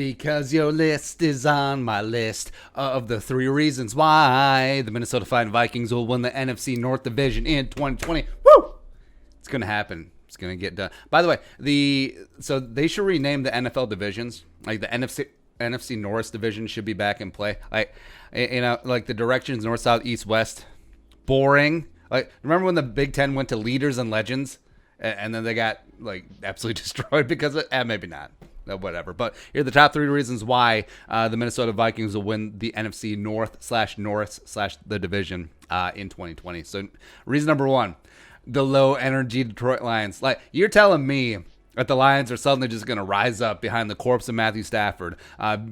Because your list is on my list of the 3 reasons why the Minnesota Vikings will win the NFC North division in 2020. Woo! It's going to happen. It's going to get done. By the way, so they should rename the NFL divisions. Like the NFC North division should be back in play. Like, like the directions north, south, east, west. Boring. Like, remember when the Big Ten went to leaders and legends, and then they got like absolutely destroyed because of it? Maybe not. Whatever. But here are the top 3 reasons why the Minnesota Vikings will win the NFC North/the division in 2020. So reason number 1, the low energy Detroit Lions. Like, you're telling me that the Lions are suddenly just going to rise up behind the corpse of Matthew Stafford,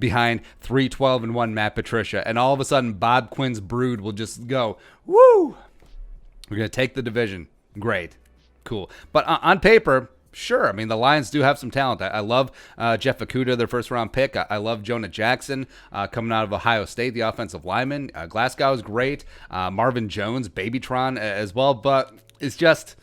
behind 3-12-1 Matt Patricia, and all of a sudden Bob Quinn's brood will just go, woo, we're going to take the division. Great. Cool. But on paper, sure. I mean, the Lions do have some talent. I love Jeff Okudah, their first-round pick. I love Jonah Jackson coming out of Ohio State, the offensive lineman. Glasgow is great. Marvin Jones, Babytron as well. But it's just,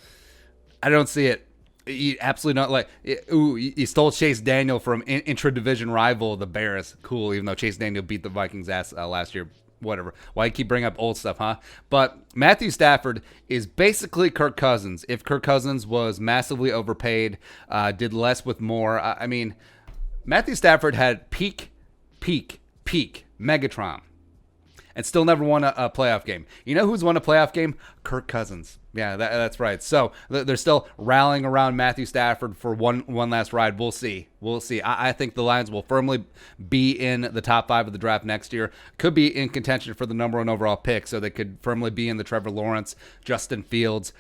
I don't see it. You absolutely not. Like, you stole Chase Daniel from intra-division rival, the Bears. Cool, even though Chase Daniel beat the Vikings' ass last year. Whatever. Why you keep bringing up old stuff, huh? But Matthew Stafford is basically Kirk Cousins. If Kirk Cousins was massively overpaid, did less with more. I mean, Matthew Stafford had peak Megatron, and still never won a playoff game. You know who's won a playoff game? Kirk Cousins. Yeah, that's right. So they're still rallying around Matthew Stafford for one last ride. We'll see. I think the Lions will firmly be in the top 5 of the draft next year. Could be in contention for the number 1 overall pick, so they could firmly be in the Trevor Lawrence, Justin Fields,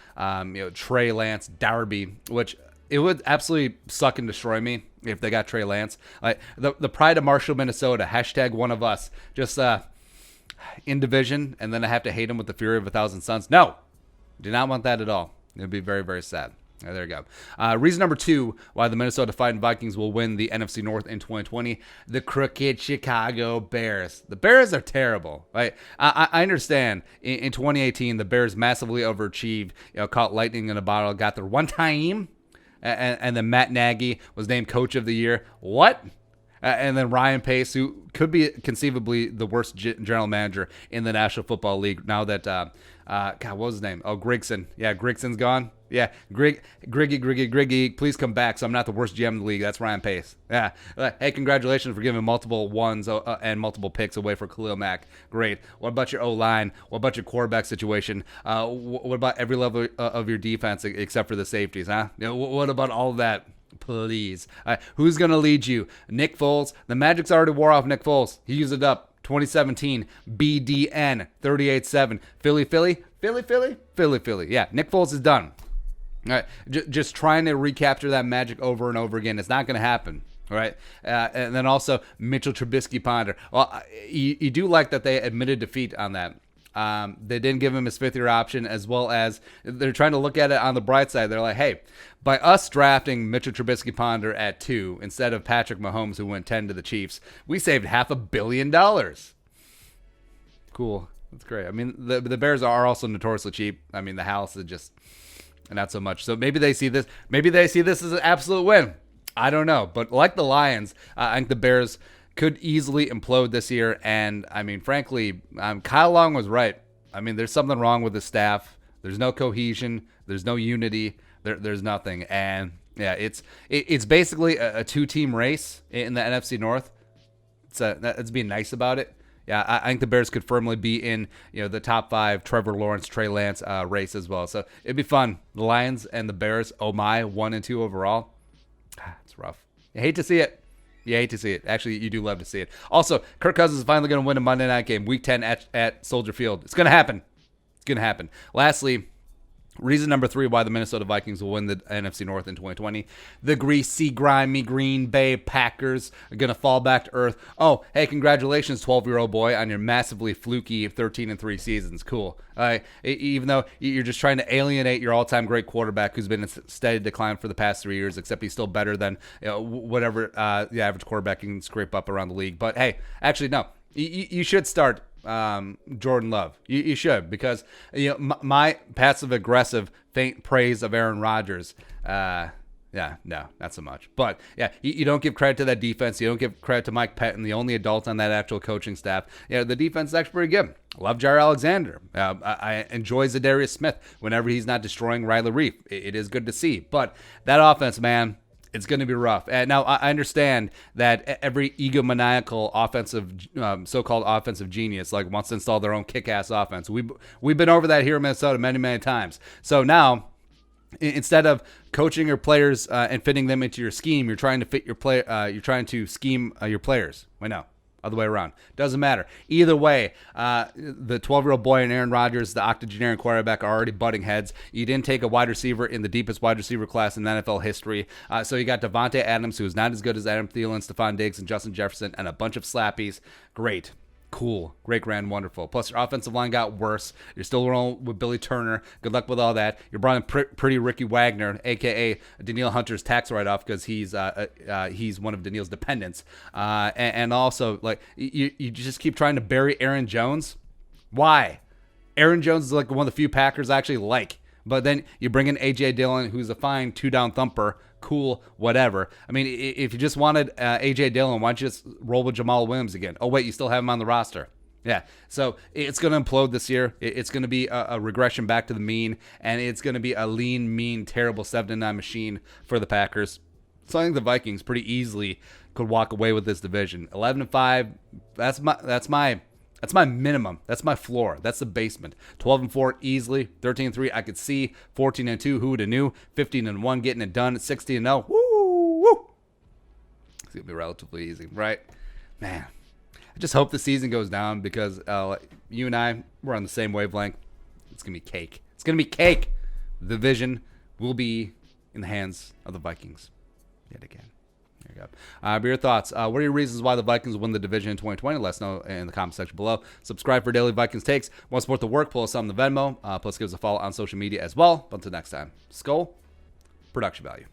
Trey Lance, Darby, which it would absolutely suck and destroy me if they got Trey Lance. Like the pride of Marshall, Minnesota, #one of us, just in division, and then I have to hate him with the fury of 1,000 suns. No. Do not want that at all. It would be very, very sad. There you go. Reason number 2 why the Minnesota Vikings will win the NFC North in 2020, the crooked Chicago Bears. The Bears are terrible. Right? I understand. In 2018, the Bears massively overachieved, caught lightning in a bottle, got their one time, and then Matt Nagy was named Coach of the Year. What? And then Ryan Pace, who could be conceivably the worst general manager in the National Football League now that, God, what was his name? Oh, Grigson. Yeah, Grigson's gone. Yeah, Griggy, please come back so I'm not the worst GM in the league. That's Ryan Pace. Yeah. Hey, congratulations for giving multiple ones and multiple picks away for Khalil Mack. Great. What about your O-line? What about your quarterback situation? What about every level of your defense except for the safeties, huh? What about all of that? Please. Who's going to lead you? Nick Foles. The Magic's already wore off Nick Foles. He used it up. 2017. BDN. 38-7. Philly. Yeah, Nick Foles is done. All right. Just trying to recapture that magic over and over again. It's not going to happen. All right. And then also Mitchell Trubisky Ponder. Well, you do like that they admitted defeat on that. They didn't give him his 5th-year option, as well as they're trying to look at it on the bright side. They're like, hey, by us drafting Mitchell Trubisky Ponder at 2 instead of Patrick Mahomes, who went 10 to the Chiefs, we saved $500 million. Cool. That's great. I mean, the Bears are also notoriously cheap. I mean, the house is just not so much. So maybe they see this. Maybe they see this as an absolute win. I don't know. But like the Lions, I think the Bears could easily implode this year. And, I mean, frankly, Kyle Long was right. I mean, there's something wrong with the staff. There's no cohesion. There's no unity. There's nothing. And, yeah, it's basically a 2-team race in the NFC North. That's being nice about it. Yeah, I think the Bears could firmly be in the top 5 Trevor Lawrence, Trey Lance race as well. So it'd be fun. The Lions and the Bears, 1 and 2 overall. It's rough. You hate to see it. Actually, you do love to see it. Also, Kirk Cousins is finally going to win a Monday night game, Week 10 at Soldier Field. It's going to happen. Lastly, reason number 3 why the Minnesota Vikings will win the NFC North in 2020. The greasy, grimy Green Bay Packers are going to fall back to earth. Oh, hey, congratulations, 12-year-old boy, on your massively fluky 13-3 seasons. Cool. Even though you're just trying to alienate your all-time great quarterback who's been in steady decline for the past 3 years, except he's still better than whatever the average quarterback can scrape up around the league. But, hey, actually, no. You should start Jordan Love. You should, because my passive aggressive faint praise of Aaron Rodgers, Yeah, no, not so much. But yeah, you don't give credit to that defense. You don't give credit to Mike Pettin, the only adult on that actual coaching staff. Yeah, the defense is actually pretty good. I love Jair Alexander. I enjoy Zadarius Smith whenever he's not destroying Riley Reef. It is good to see. But that offense, man, it's going to be rough. And now I understand that every egomaniacal offensive, so-called offensive genius, like wants to install their own kick-ass offense. We've been over that here in Minnesota many, many times. So now, instead of coaching your players and fitting them into your scheme, you're trying to fit your play. You're trying to scheme your players. Why no? Other way around. Doesn't matter. Either way, the 12-year-old boy and Aaron Rodgers, the octogenarian quarterback, are already butting heads. You didn't take a wide receiver in the deepest wide receiver class in NFL history. So you got Devontae Adams, who is not as good as Adam Thielen, Stephon Diggs, and Justin Jefferson, and a bunch of slappies. Great. Cool. Great, grand, wonderful. Plus, your offensive line got worse. You're still rolling with Billy Turner. Good luck with all that. You're bringing pretty Ricky Wagner, a.k.a. Danielle Hunter's tax write-off, because he's one of Danielle's dependents. And also, like, you just keep trying to bury Aaron Jones. Why? Aaron Jones is like one of the few Packers I actually like. But then you bring in A.J. Dillon, who's a fine two-down thumper. Cool, whatever. I mean, if you just wanted A.J. Dillon, why don't you just roll with Jamal Williams again? Oh, wait, you still have him on the roster. Yeah, so it's going to implode this year. It's going to be a regression back to the mean, and it's going to be a lean, mean, terrible 7-9 machine for the Packers. So I think the Vikings pretty easily could walk away with this division. 11-5, that's my minimum. That's my floor. That's the basement. 12-4 easily. 13-3 I could see. 14-2 who would have knew. 15-1 getting it done. 16-0. Woo! It's gonna be relatively easy, right? Man, I just hope the season goes down, because you and I, we're on the same wavelength. It's gonna be cake. It's gonna be cake. The division will be in the hands of the Vikings yet again. There you go. But your thoughts. What are your reasons why the Vikings win the division in 2020? Let us know in the comment section below. Subscribe for daily Vikings takes. Want to support the work? Pull us on the Venmo. Plus, give us a follow on social media as well. But until next time, Skull, production value.